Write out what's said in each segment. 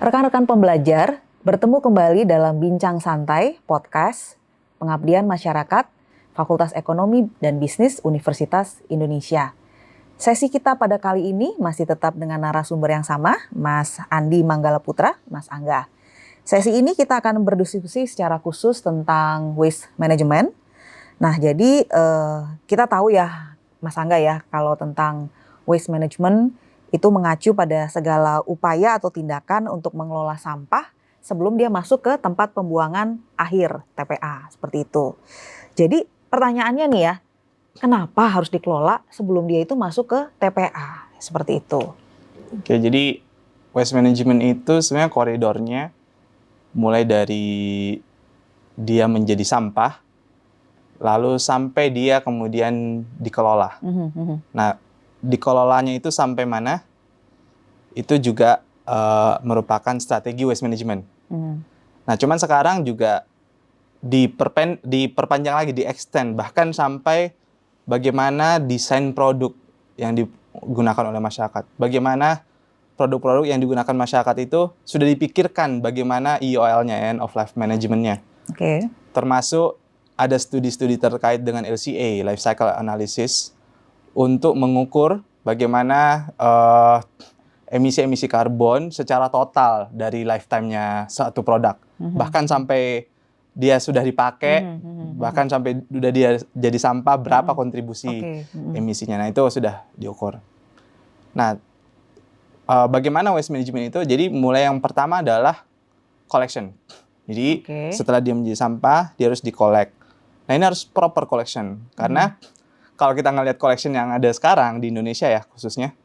Rekan-rekan pembelajar, bertemu kembali dalam Bincang Santai Podcast Pengabdian Masyarakat Fakultas Ekonomi dan Bisnis Universitas Indonesia. Sesi kita pada kali ini masih tetap dengan narasumber yang sama, Mas Andi Manggala Putra, Mas Angga. Sesi ini kita akan berdiskusi secara khusus tentang waste management. Nah, jadi kita tahu ya, Mas Angga ya, kalau tentang waste management itu mengacu pada segala upaya atau tindakan untuk mengelola sampah sebelum dia masuk ke tempat pembuangan akhir TPA, seperti itu. Jadi pertanyaannya nih ya, kenapa harus dikelola sebelum dia itu masuk ke TPA, seperti itu? Oke, jadi waste management itu sebenarnya koridornya mulai dari dia menjadi sampah, lalu sampai dia kemudian dikelola. Nah, dikelolanya itu sampai mana? Itu juga merupakan strategi waste management. Nah, cuman sekarang juga diperpanjang lagi, di-extend, bahkan sampai bagaimana desain produk yang digunakan oleh masyarakat. Bagaimana produk-produk yang digunakan masyarakat itu sudah dipikirkan bagaimana EOL-nya, end of life management-nya. Oke. Termasuk ada studi-studi terkait dengan LCA, life cycle analysis, untuk mengukur bagaimana emisi-emisi karbon secara total dari lifetime-nya satu produk. Bahkan sampai dia sudah dipakai, bahkan sampai sudah dia jadi sampah, berapa kontribusi emisinya. Nah, itu sudah diukur. Nah, bagaimana waste management itu? Jadi mulai yang pertama adalah collection. Jadi setelah dia menjadi sampah, dia harus di-collect. Nah, ini harus proper collection. Karena kalau kita ngelihat collection yang ada sekarang di Indonesia ya khususnya,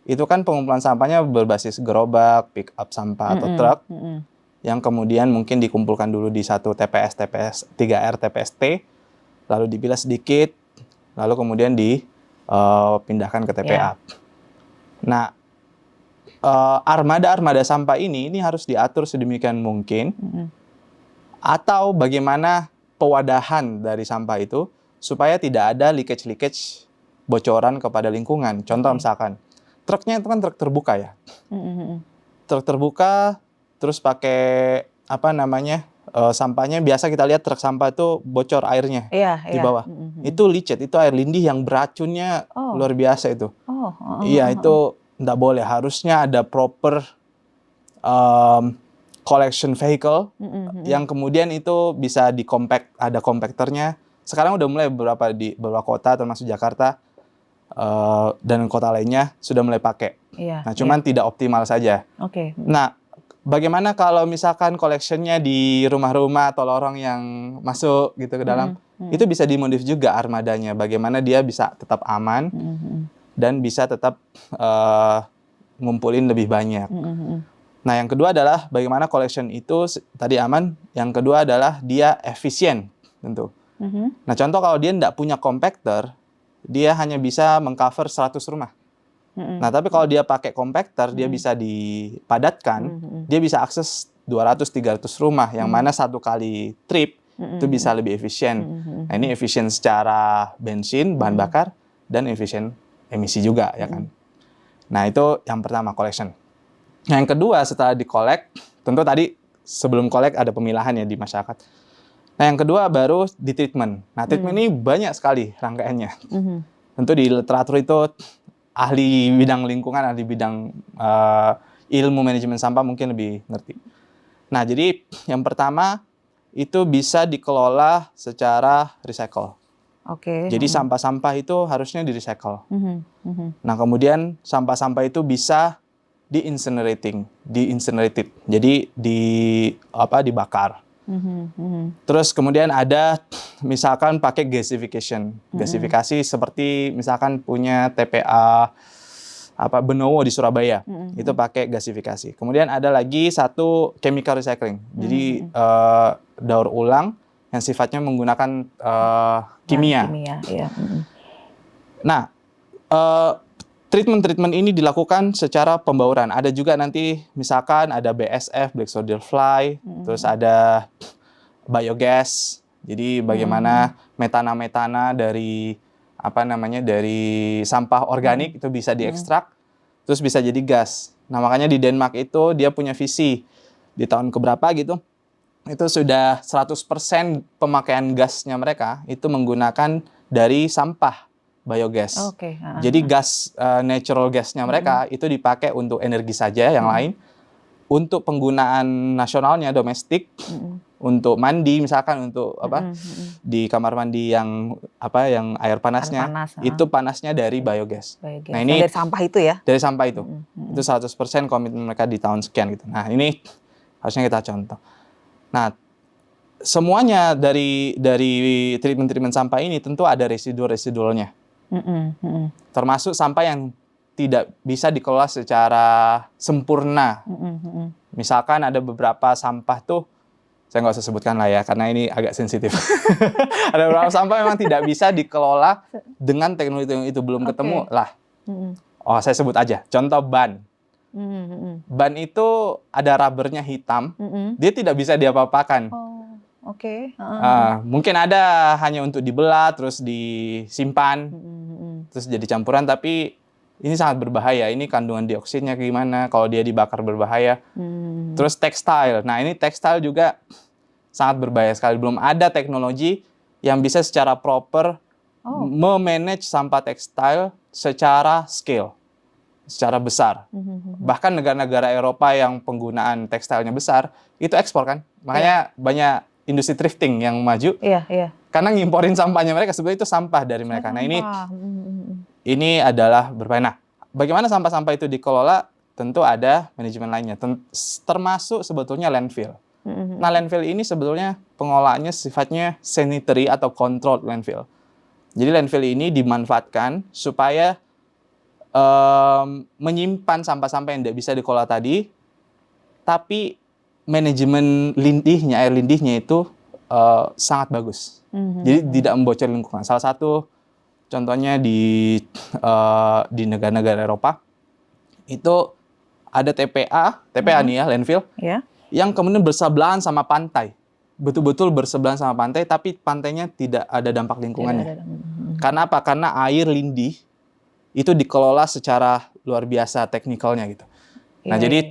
itu kan pengumpulan sampahnya berbasis gerobak, pick up sampah atau truk, yang kemudian mungkin dikumpulkan dulu di satu TPS 3R, TPST, lalu dipilah sedikit, lalu kemudian dipindahkan ke TPA. Nah, armada-armada sampah ini harus diatur sedemikian mungkin, atau bagaimana pewadahan dari sampah itu supaya tidak ada leakage bocoran kepada lingkungan. Contoh misalkan truknya itu kan truk terbuka ya, truk terbuka, terus pakai sampahnya biasa kita lihat truk sampah itu bocor airnya di bawah. Itu licet, itu air lindih yang beracunnya luar biasa itu. Iya, itu nggak boleh. Harusnya ada proper collection vehicle yang kemudian itu bisa di-compact, ada compactornya. Sekarang udah mulai di beberapa kota termasuk Jakarta dan kota lainnya sudah mulai pakai. Nah, cuman tidak optimal saja. Nah, bagaimana kalau misalkan collection-nya di rumah-rumah atau lorong yang masuk gitu ke dalam, itu bisa dimodif juga armadanya. Bagaimana dia bisa tetap aman dan bisa tetap ngumpulin lebih banyak. Nah, yang kedua adalah bagaimana collection itu tadi aman. Yang kedua adalah dia efisien tentu. Nah, contoh kalau dia tidak punya compactor, dia hanya bisa mengcover 100 rumah. Nah, tapi kalau dia pakai compactor, dia bisa dipadatkan, dia bisa akses 200-300 rumah, yang mana satu kali trip itu bisa lebih efisien. Nah, ini efisien secara bensin, bahan bakar, dan efisien emisi juga, ya kan. Nah, itu yang pertama, collection. Nah, yang kedua setelah di-collect, tentu tadi sebelum collect ada pemilahan ya di masyarakat. Nah, yang kedua baru di treatment. Nah, treatment ini banyak sekali rangkaiannya. Tentu di literatur itu ahli bidang lingkungan, ahli bidang ilmu manajemen sampah mungkin lebih ngerti. Nah, jadi yang pertama itu bisa dikelola secara recycle. Jadi sampah-sampah itu harusnya di-recycle. Nah, kemudian sampah-sampah itu bisa di-incinerated. Jadi dibakar. Terus kemudian ada misalkan pakai gasification. Gasifikasi seperti misalkan punya TPA Benowo di Surabaya. Itu pakai gasifikasi. Kemudian ada lagi satu chemical recycling. Jadi daur ulang yang sifatnya menggunakan kimia. Nah, treatment ini dilakukan secara pembauran. Ada juga nanti misalkan ada BSF, Black Soldier Fly, terus ada biogas. Jadi bagaimana metana dari dari sampah organik itu bisa diekstrak, terus bisa jadi gas. Nah, makanya di Denmark itu dia punya visi di tahun keberapa gitu, itu sudah 100% pemakaian gasnya mereka itu menggunakan dari sampah biogas. Oke. Jadi gas natural gasnya mereka itu dipakai untuk energi saja, yang lain untuk penggunaan nasionalnya domestik, untuk mandi misalkan, untuk di kamar mandi yang air panasnya, itu panasnya dari biogas. Nah, ini dari sampah itu ya? Dari sampah itu. Itu 100% komitmen mereka di tahun sekian gitu. Nah, ini harusnya kita contoh. Nah, semuanya dari treatment sampah ini tentu ada residualnya. Termasuk sampah yang tidak bisa dikelola secara sempurna. Misalkan ada beberapa sampah tuh, saya nggak usah sebutkan lah ya, karena ini agak sensitif. Ada beberapa sampah memang tidak bisa dikelola dengan teknologi yang itu belum ketemu lah. Oh, saya sebut aja. Contoh ban. Ban itu ada rubbernya hitam, dia tidak bisa diapa-apakan. Mungkin ada hanya untuk dibelah, terus disimpan, terus jadi campuran, tapi ini sangat berbahaya. Ini kandungan dioksidnya gimana, kalau dia dibakar berbahaya. Terus tekstil. Nah, ini tekstil juga sangat berbahaya sekali. Belum ada teknologi yang bisa secara proper memanage sampah tekstil secara scale, secara besar. Bahkan negara-negara Eropa yang penggunaan tekstilnya besar, itu ekspor kan. Makanya banyak industri thrifting yang maju. Karena ngimporin sampahnya mereka, sebenarnya itu sampah dari mereka. Nah, ini adalah berbahaya. Nah, bagaimana sampah-sampah itu dikelola? Tentu ada manajemen lainnya, termasuk sebetulnya landfill. Nah, landfill ini sebetulnya pengolahannya sifatnya sanitary atau controlled landfill. Jadi landfill ini dimanfaatkan supaya menyimpan sampah-sampah yang tidak bisa dikelola tadi, tapi manajemen air lindihnya itu sangat bagus. Jadi tidak membocor lingkungan. Salah satu contohnya di negara-negara Eropa itu ada TPA nih ya, landfill, yang kemudian bersebelahan sama pantai. Betul-betul bersebelahan sama pantai, tapi pantainya tidak ada dampak lingkungannya. Karena apa? Karena air lindih itu dikelola secara luar biasa teknikalnya gitu. Nah, jadi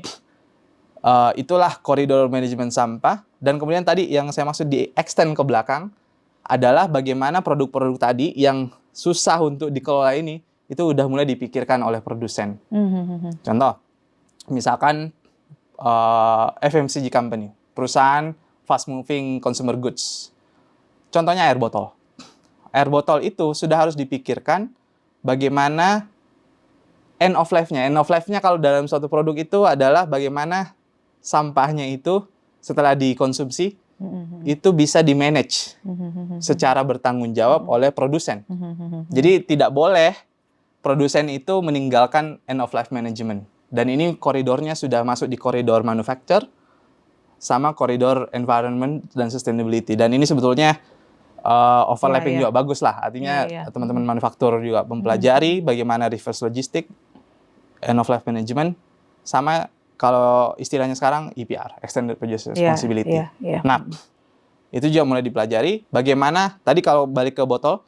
itulah koridor manajemen sampah. Dan kemudian tadi yang saya maksud di extend ke belakang adalah bagaimana produk-produk tadi yang susah untuk dikelola ini itu udah mulai dipikirkan oleh produsen. Contoh, misalkan FMCG company, perusahaan fast moving consumer goods. Contohnya air botol. Air botol itu sudah harus dipikirkan bagaimana end of life-nya. End of life-nya kalau dalam suatu produk itu adalah bagaimana sampahnya itu setelah dikonsumsi itu bisa di-manage secara bertanggung jawab oleh produsen. Jadi tidak boleh produsen itu meninggalkan end of life management. Dan ini koridornya sudah masuk di koridor manufacture sama koridor environment dan sustainability. Dan ini sebetulnya overlapping juga bagus lah. Artinya teman-teman manufaktur juga mempelajari bagaimana reverse logistic, end of life management, sama kalau istilahnya sekarang EPR, extended producer responsibility. Nah, itu juga mulai dipelajari. Bagaimana tadi kalau balik ke botol,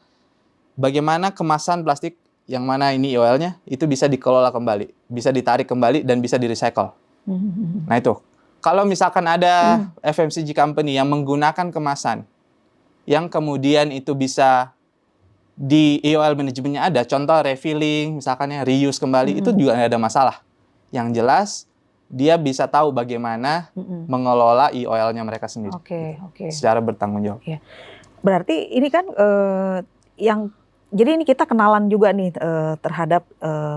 bagaimana kemasan plastik yang mana ini IOL-nya itu bisa dikelola kembali, bisa ditarik kembali dan bisa di-recycle. Nah, itu. Kalau misalkan ada FMCG company yang menggunakan kemasan yang kemudian itu bisa di IOL manajemennya ada, contoh refilling, misalkan ya reuse kembali, itu juga nggak ada masalah. Yang jelas dia bisa tahu bagaimana mengelola IOL-nya mereka sendiri. Secara bertanggung jawab. Berarti ini kan jadi ini kita kenalan juga nih terhadap,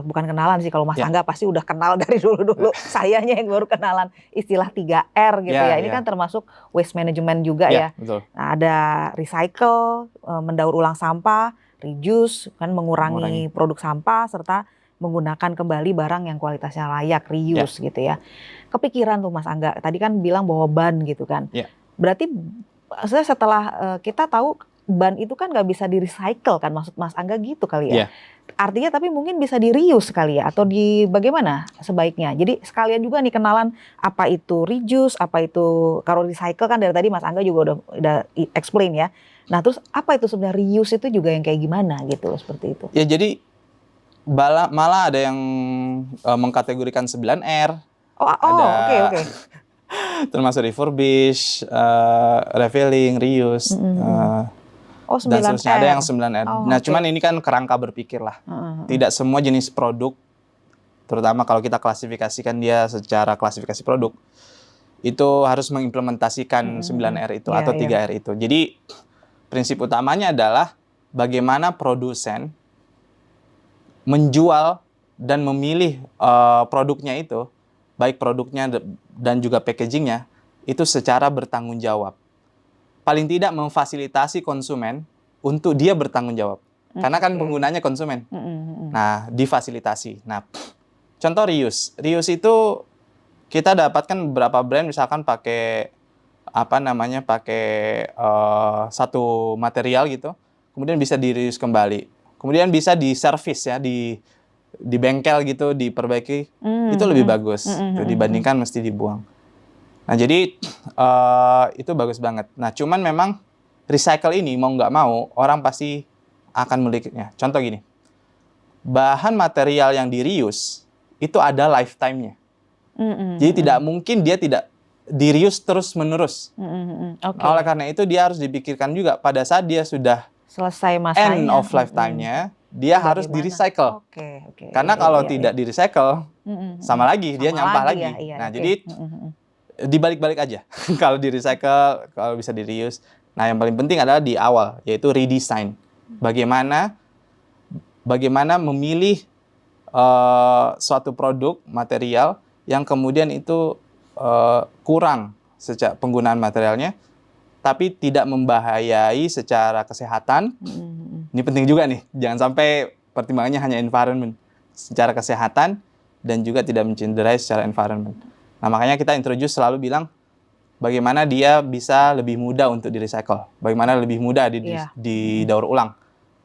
bukan kenalan sih, kalau Mas Angga pasti udah kenal dari dulu-dulu. Sayanya yang baru kenalan istilah 3R gitu ya. Ini kan termasuk waste management juga ya. Betul. Nah, ada recycle, mendaur ulang sampah, reduce, kan mengurangi produk sampah, serta menggunakan kembali barang yang kualitasnya layak, reuse gitu ya. Kepikiran tuh Mas Angga, tadi kan bilang bahwa ban gitu kan. Berarti setelah kita tahu ban itu kan nggak bisa di-recycle kan, maksud Mas Angga gitu kali ya. Artinya tapi mungkin bisa di-reuse kali ya, atau bagaimana sebaiknya. Jadi sekalian juga nih kenalan apa itu reduce, apa itu, kalau recycle kan dari tadi Mas Angga juga udah explain ya. Nah, terus apa itu sebenarnya reuse itu juga yang kayak gimana gitu loh, seperti itu. Ya, jadi Malah ada yang mengkategorikan 9R. Oke. Termasuk refurbish, refiling, reuse, dan 9R. seterusnya. Ada yang 9R. Nah, okay. cuman ini kan kerangka berpikir lah. Tidak semua jenis produk, terutama kalau kita klasifikasikan dia secara klasifikasi produk, itu harus mengimplementasikan 9R itu atau 3R itu. Jadi prinsip utamanya adalah bagaimana produsen menjual dan memilih produknya itu, baik produknya dan juga packagingnya, itu secara bertanggung jawab. Paling tidak memfasilitasi konsumen untuk dia bertanggung jawab. Karena kan penggunanya konsumen. Nah, difasilitasi. Nah, contoh reuse. Reuse itu kita dapatkan beberapa brand misalkan pakai satu material gitu, kemudian bisa di-reuse kembali. Kemudian bisa di-service ya, di bengkel gitu, diperbaiki. Itu lebih bagus dibandingkan mesti dibuang. Nah, jadi itu bagus banget. Nah, cuman memang recycle ini mau nggak mau orang pasti akan memilikinya. Contoh gini, bahan material yang di-reuse itu ada lifetime-nya. Jadi tidak mungkin dia tidak di-reuse terus-menerus. Oleh karena itu dia harus dipikirkan juga pada saat dia sudah selesai masanya, end of lifetime-nya, dia harus di-recycle. Karena kalau tidak di-recycle, sama lagi dia nyampah lagi. Jadi dibalik-balik aja. Kalau di-recycle, kalau bisa di-reuse. Nah, yang paling penting adalah di awal, yaitu redesign. Bagaimana memilih suatu produk, material, yang kemudian itu kurang sejak penggunaan materialnya, tapi tidak membahayai secara kesehatan. Ini penting juga nih, jangan sampai pertimbangannya hanya environment. Secara kesehatan, dan juga tidak mencederai secara environment. Nah, makanya kita introduce selalu bilang bagaimana dia bisa lebih mudah untuk di-recycle, bagaimana lebih mudah didaur ulang.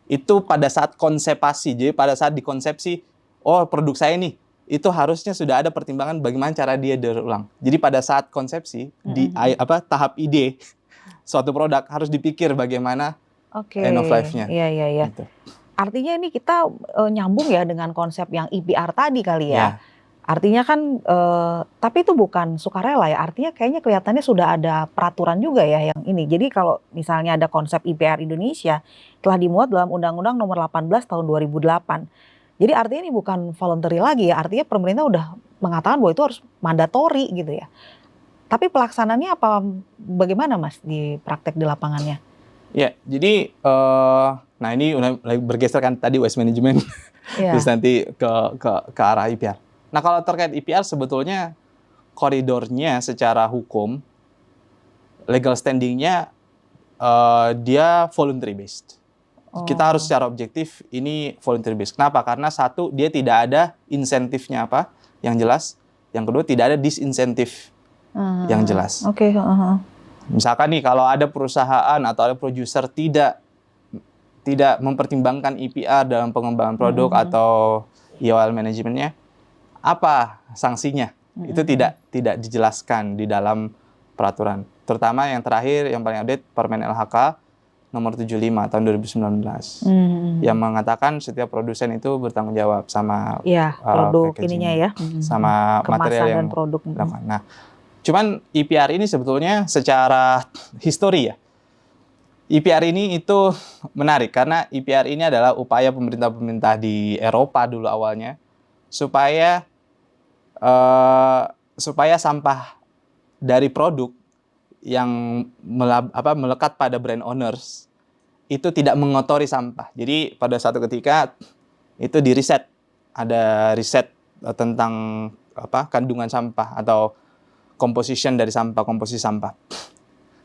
Itu pada saat konsepsi. Jadi pada saat dikonsepsi, produk saya nih, itu harusnya sudah ada pertimbangan bagaimana cara dia daur ulang. Jadi pada saat konsepsi di tahap ide suatu produk harus dipikir bagaimana end of life-nya. Iya. Gitu. Artinya ini kita nyambung ya dengan konsep yang EPR tadi kali ya. Artinya kan, tapi itu bukan sukarela ya, artinya kayaknya kelihatannya sudah ada peraturan juga ya yang ini. Jadi kalau misalnya ada konsep IPR Indonesia, telah dimuat dalam Undang-Undang Nomor 18 Tahun 2008. Jadi artinya ini bukan voluntary lagi ya, artinya pemerintah udah mengatakan bahwa itu harus mandatori gitu ya. Tapi pelaksanaannya bagaimana Mas di praktek di lapangannya? Ya, jadi, nah ini udah bergeser kan tadi waste management, terus nanti ke arah IPR. Nah, kalau terkait IPR sebetulnya koridornya secara hukum, legal standing-nya dia voluntary based. Kita harus secara objektif ini voluntary based. Kenapa? Karena satu, dia tidak ada insentifnya yang jelas. Yang kedua, tidak ada disinsentif yang jelas. Misalkan nih, kalau ada perusahaan atau ada produser tidak mempertimbangkan IPR dalam pengembangan produk atau EOL manajemennya, apa sanksinya? Itu tidak dijelaskan di dalam peraturan. Terutama yang terakhir, yang paling update, Permen LHK nomor 75 tahun 2019. Yang mengatakan setiap produsen itu bertanggung jawab sama produk ininya ya. Sama kemasan material yang dan produk. Nah, cuman IPR ini sebetulnya secara histori ya. IPR ini itu menarik karena IPR ini adalah upaya pemerintah-pemerintah di Eropa dulu awalnya supaya sampah dari produk yang melekat pada brand owners itu tidak mengotori sampah. Jadi pada suatu ketika itu di riset, ada riset tentang kandungan sampah atau composition dari sampah, komposisi sampah.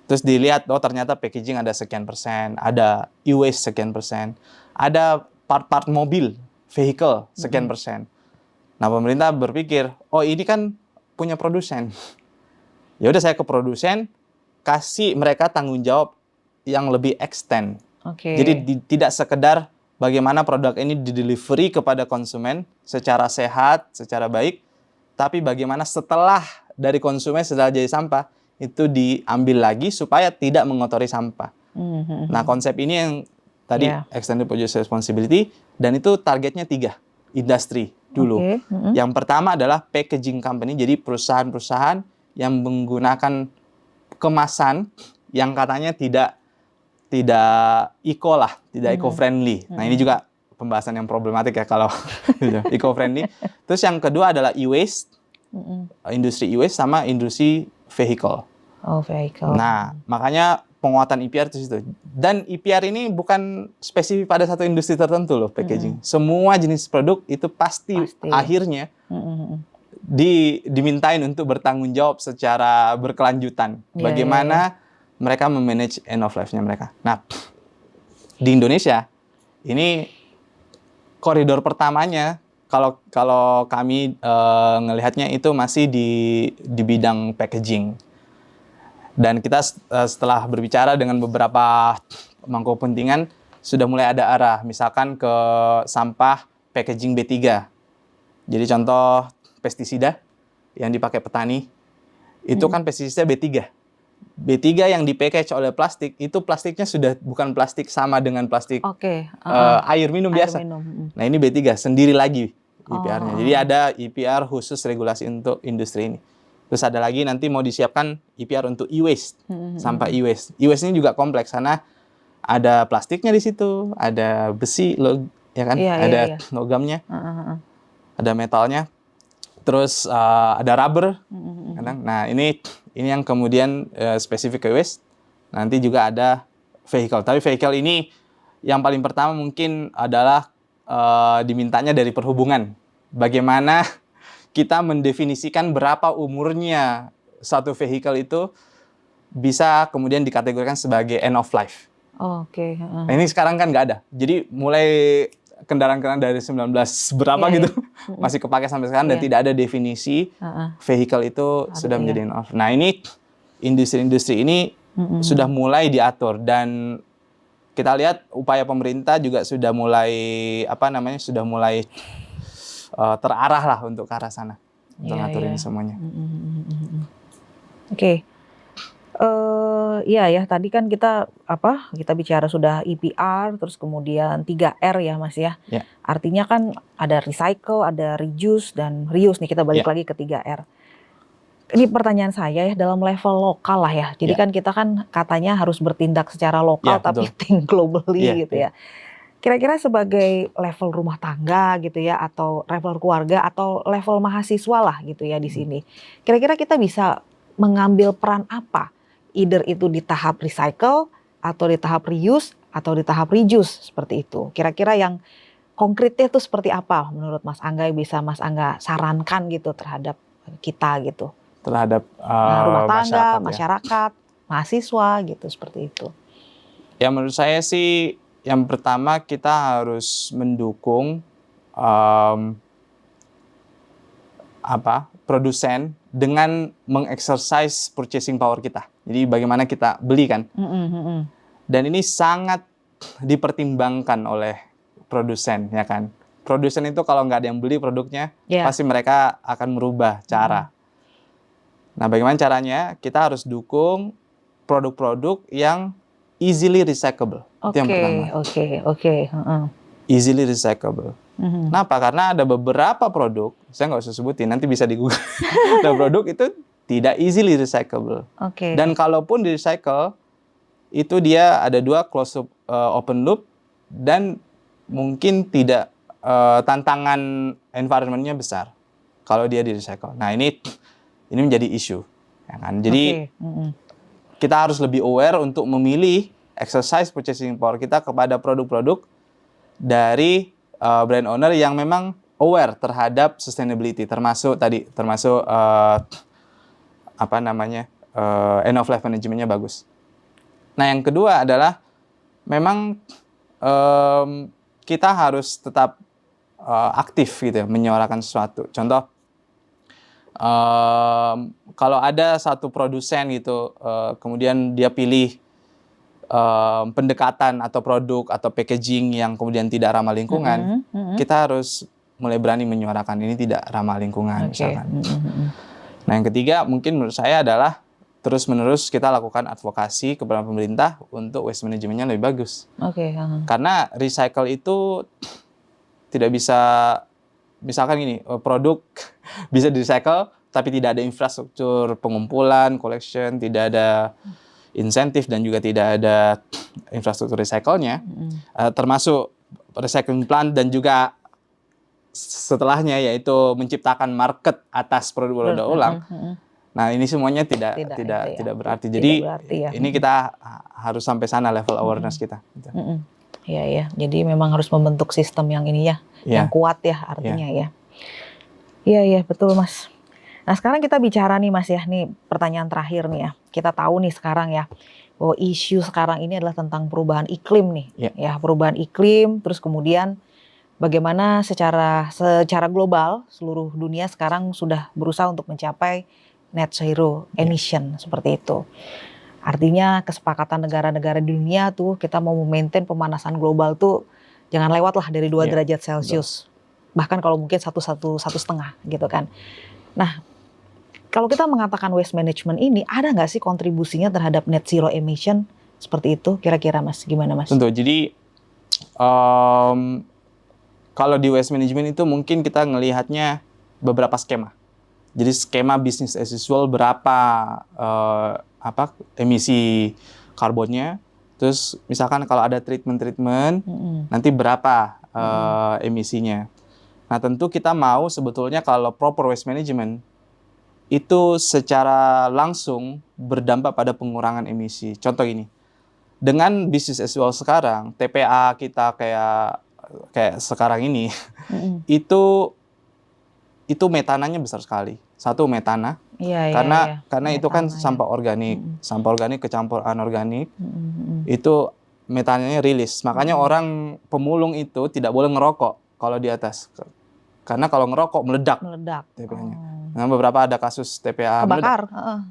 Terus dilihat, ternyata packaging ada sekian persen, ada e-waste sekian persen, ada part-part mobil, vehicle sekian persen. Nah, pemerintah berpikir, ini kan punya produsen. Ya udah, saya ke produsen, kasih mereka tanggung jawab yang lebih extend. Jadi tidak sekedar bagaimana produk ini didelivery kepada konsumen secara sehat, secara baik, tapi bagaimana setelah dari konsumen setelah jadi sampah itu diambil lagi supaya tidak mengotori sampah. Nah, konsep ini yang tadi extended producer responsibility, dan itu targetnya 3. industri dulu. Oke. Yang pertama adalah packaging company, jadi perusahaan-perusahaan yang menggunakan kemasan yang katanya tidak eco lah, tidak eco-friendly. Nah, ini juga pembahasan yang problematik ya kalau eco-friendly. Terus yang kedua adalah e-waste, industri e-waste sama industri vehicle. Oh, vehicle. Nah, makanya penguatan EPR itu situ. Dan EPR ini bukan spesifik pada satu industri tertentu loh, packaging. Semua jenis produk itu pasti. Akhirnya dimintain untuk bertanggung jawab secara berkelanjutan. Bagaimana mereka memanage end of life-nya mereka. Nah, di Indonesia ini koridor pertamanya kalau kami ngelihatnya itu masih di bidang packaging. Dan kita setelah berbicara dengan beberapa pemangku kepentingan sudah mulai ada arah, misalkan ke sampah packaging B3. Jadi contoh pestisida yang dipakai petani itu kan pestisida B3. B3 yang di-package oleh plastik, itu plastiknya sudah bukan plastik sama dengan plastik air minum biasa. Nah, ini B3 sendiri lagi EPR-nya. Jadi ada EPR khusus regulasi untuk industri ini. Terus ada lagi nanti mau disiapkan EPR untuk e-waste, sampah e-waste. E-waste ini juga kompleks karena ada plastiknya di situ, ada besi, ada logamnya, ada metalnya. Terus ada rubber. Nah, ini yang kemudian spesifik ke waste. Nanti juga ada vehicle. Tapi vehicle ini yang paling pertama mungkin adalah dimintanya dari perhubungan. Bagaimana kita mendefinisikan berapa umurnya satu vehicle itu bisa kemudian dikategorikan sebagai end of life. Oke. Nah, ini sekarang kan nggak ada. Jadi mulai kendaraan-kendaraan dari 19 berapa gitu masih kepakai sampai sekarang dan tidak ada definisi vehicle itu sudah menjadi end of. Nah, ini industri-industri ini sudah mulai diatur dan kita lihat upaya pemerintah juga sudah mulai terarah lah untuk ke arah sana untuk ngaturin semuanya. Oke. Iya ya, tadi kan kita bicara sudah EPR, terus kemudian 3R ya Mas ya. Artinya kan ada recycle, ada reduce, dan reuse nih, kita balik lagi ke 3R. Ini pertanyaan saya ya, dalam level lokal lah ya. Jadi kan kita kan katanya harus bertindak secara lokal tapi think globally gitu ya. Kira-kira sebagai level rumah tangga gitu ya, atau level keluarga, atau level mahasiswa lah gitu ya di sini. Kira-kira kita bisa mengambil peran apa? Either itu di tahap recycle, atau di tahap reuse, atau di tahap reduce, seperti itu. Kira-kira yang konkretnya itu seperti apa menurut Mas Angga, bisa Mas Angga sarankan gitu terhadap kita gitu? Terhadap rumah tangga, masyarakat, mahasiswa gitu, seperti itu. Ya, menurut saya sih yang pertama kita harus mendukung produsen dengan mengexercise purchasing power kita. Jadi bagaimana kita beli kan. Dan ini sangat dipertimbangkan oleh produsen ya kan. Produsen itu kalau nggak ada yang beli produknya, pasti mereka akan merubah cara. Nah, bagaimana caranya? Kita harus dukung produk-produk yang easily recyclable. Itu yang pertama. Oke. Easily recyclable. Kenapa? Karena ada beberapa produk, saya nggak usah sebutin, nanti bisa di Google. Ada produk itu tidak easily recyclable. Dan kalaupun di recycle, itu dia ada 2 closed loop, open loop, dan mungkin tidak tantangan environment-nya besar kalau dia di recycle. Nah, ini menjadi isu. Ya kan? Jadi kita harus lebih aware untuk memilih exercise purchasing power kita kepada produk-produk dari brand owner yang memang aware terhadap sustainability, termasuk end of life management-nya bagus. Nah, yang kedua adalah memang kita harus tetap aktif gitu ya, menyuarakan sesuatu. Contoh, kalau ada satu produsen gitu, kemudian dia pilih pendekatan atau produk atau packaging yang kemudian tidak ramah lingkungan, kita harus mulai berani menyuarakan ini tidak ramah lingkungan misalkan. Nah, yang ketiga mungkin menurut saya adalah terus-menerus kita lakukan advokasi kepada pemerintah untuk waste manajemennya lebih bagus. Karena recycle itu tidak bisa misalkan gini, produk bisa di-recycle tapi tidak ada infrastruktur pengumpulan, collection, tidak ada insentif dan juga tidak ada infrastruktur recycle-nya, termasuk recycling plant dan juga setelahnya yaitu menciptakan market atas produk daur ulang. Nah, ini semuanya tidak berarti. Jadi ini kita harus sampai sana level awareness kita. Iya. Jadi memang harus membentuk sistem yang ini ya, yang kuat ya artinya ya. Iya, betul Mas. Nah, sekarang kita bicara nih Mas ya, nih pertanyaan terakhir nih ya. Kita tahu nih sekarang ya, bahwa isu sekarang ini adalah tentang perubahan iklim nih. Ya, perubahan iklim, terus kemudian bagaimana secara global seluruh dunia sekarang sudah berusaha untuk mencapai net zero emission seperti itu. Artinya kesepakatan negara-negara di dunia tuh kita mau memaintain pemanasan global tuh jangan lewat lah dari 2 derajat Celcius. Bahkan kalau mungkin 1,5 gitu kan. Nah, kalau kita mengatakan waste management ini, ada nggak sih kontribusinya terhadap net zero emission seperti itu? Kira-kira Mas, gimana Mas? Tentu, jadi kalau di waste management itu mungkin kita ngelihatnya beberapa skema. Jadi skema business as usual berapa emisi karbonnya, terus misalkan kalau ada treatment nanti berapa emisinya. Nah, tentu kita mau sebetulnya kalau proper waste management itu secara langsung berdampak pada pengurangan emisi. Contoh ini, dengan business as usual sekarang, TPA kita kayak sekarang ini, itu metananya besar sekali. Satu metana, karena itu kan sampah organik, sampah organik kecampur anorganik, itu metananya rilis. Makanya orang pemulung itu tidak boleh ngerokok kalau di atas, karena kalau ngerokok meledak TPA-nya. Nah, beberapa ada kasus TPA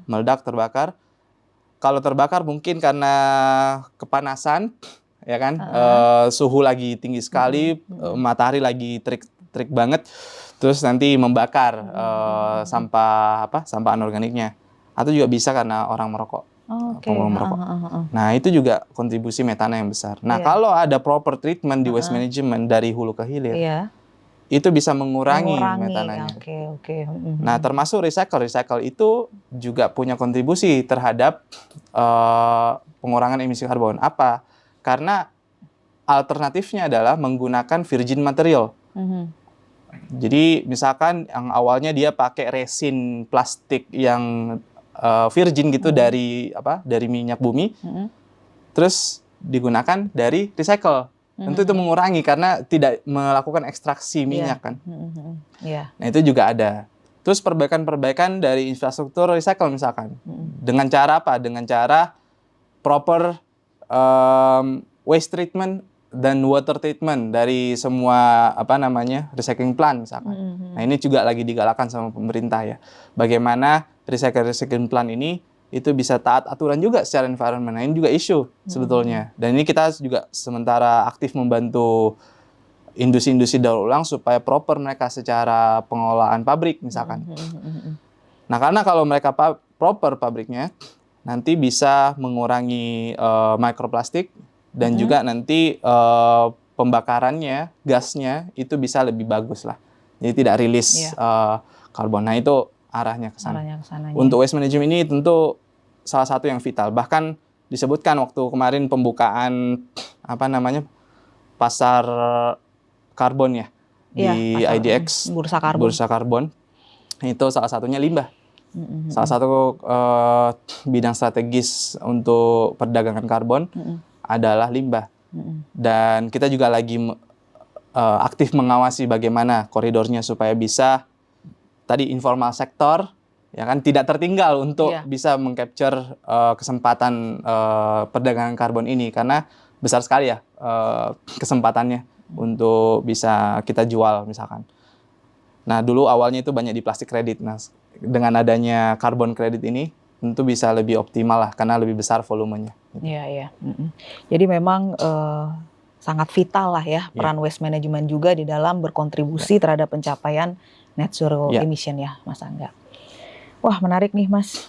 meledak, terbakar. Kalau terbakar mungkin karena kepanasan, ya kan, suhu lagi tinggi sekali, matahari lagi terik banget, terus nanti membakar sampah anorganiknya. Atau juga bisa karena orang merokok, pemulung merokok. Nah, itu juga kontribusi metana yang besar. Nah, kalau ada proper treatment di waste management dari hulu ke hilir, itu bisa mengurangi metananya. Nah, termasuk recycle itu juga punya kontribusi terhadap pengurangan emisi karbon. Apa? Karena alternatifnya adalah menggunakan virgin material. Jadi misalkan yang awalnya dia pakai resin plastik yang virgin gitu dari minyak bumi, terus digunakan dari recycle. Tentu itu mengurangi karena tidak melakukan ekstraksi minyak kan. Nah, itu juga ada. Terus perbaikan dari infrastruktur recycle misalkan. Dengan cara apa? Dengan cara proper waste treatment dan water treatment dari semua recycling plant misalkan. Nah, ini juga lagi digalakkan sama pemerintah ya. Bagaimana recycling plant ini itu bisa taat aturan juga secara environment. Nah, ini juga isu sebetulnya. Dan ini kita juga sementara aktif membantu industri-industri daur ulang supaya proper mereka secara pengelolaan pabrik misalkan. Nah, karena kalau mereka proper pabriknya, nanti bisa mengurangi mikroplastik dan juga nanti pembakarannya, gasnya itu bisa lebih bagus lah. Jadi tidak rilis karbon. Nah, itu arahnya ke sana. Untuk waste management ini tentu salah satu yang vital. Bahkan disebutkan waktu kemarin pembukaan pasar karbon ya di IDX, bursa karbon. Itu salah satunya limbah. Salah satu bidang strategis untuk perdagangan karbon adalah limbah. Dan kita juga lagi aktif mengawasi bagaimana koridornya supaya bisa tadi informal sektor ya kan tidak tertinggal untuk bisa mengcapture kesempatan perdagangan karbon ini, karena besar sekali ya kesempatannya untuk bisa kita jual misalkan. Nah, dulu awalnya itu banyak di plastik kredit. Nah, dengan adanya karbon kredit ini tentu bisa lebih optimal lah karena lebih besar volumenya. Iya. Jadi memang sangat vital lah ya peran waste management juga di dalam berkontribusi terhadap pencapaian net zero emission ya, Mas Angga. Wah, menarik nih Mas.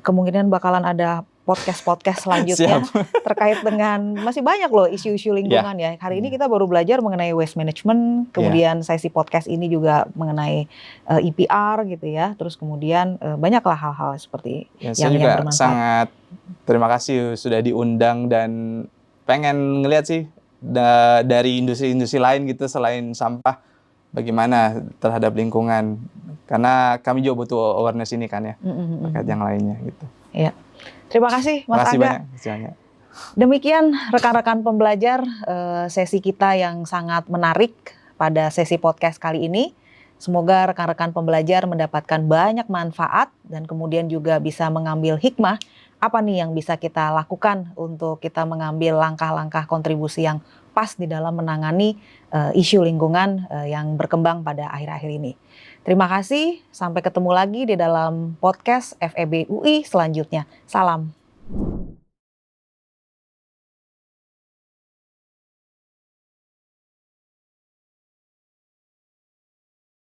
Kemungkinan bakalan ada podcast selanjutnya terkait dengan masih banyak loh isu-isu lingkungan ya. Hari ini kita baru belajar mengenai waste management, kemudian sesi podcast ini juga mengenai EPR gitu ya. Terus kemudian banyaklah hal-hal seperti ya, yang saya juga bermanfaat. Sangat terima kasih sudah diundang dan pengen ngelihat sih dari industri-industri lain gitu selain sampah bagaimana terhadap lingkungan. Karena kami juga butuh awareness ini kan ya terkait yang lainnya gitu. Iya. Terima kasih Mas Aga. Banyak. Demikian rekan-rekan pembelajar sesi kita yang sangat menarik pada sesi podcast kali ini. Semoga rekan-rekan pembelajar mendapatkan banyak manfaat dan kemudian juga bisa mengambil hikmah apa nih yang bisa kita lakukan untuk kita mengambil langkah-langkah kontribusi yang pas di dalam menangani isu lingkungan yang berkembang pada akhir-akhir ini. Terima kasih, sampai ketemu lagi di dalam podcast FEB UI selanjutnya. Salam.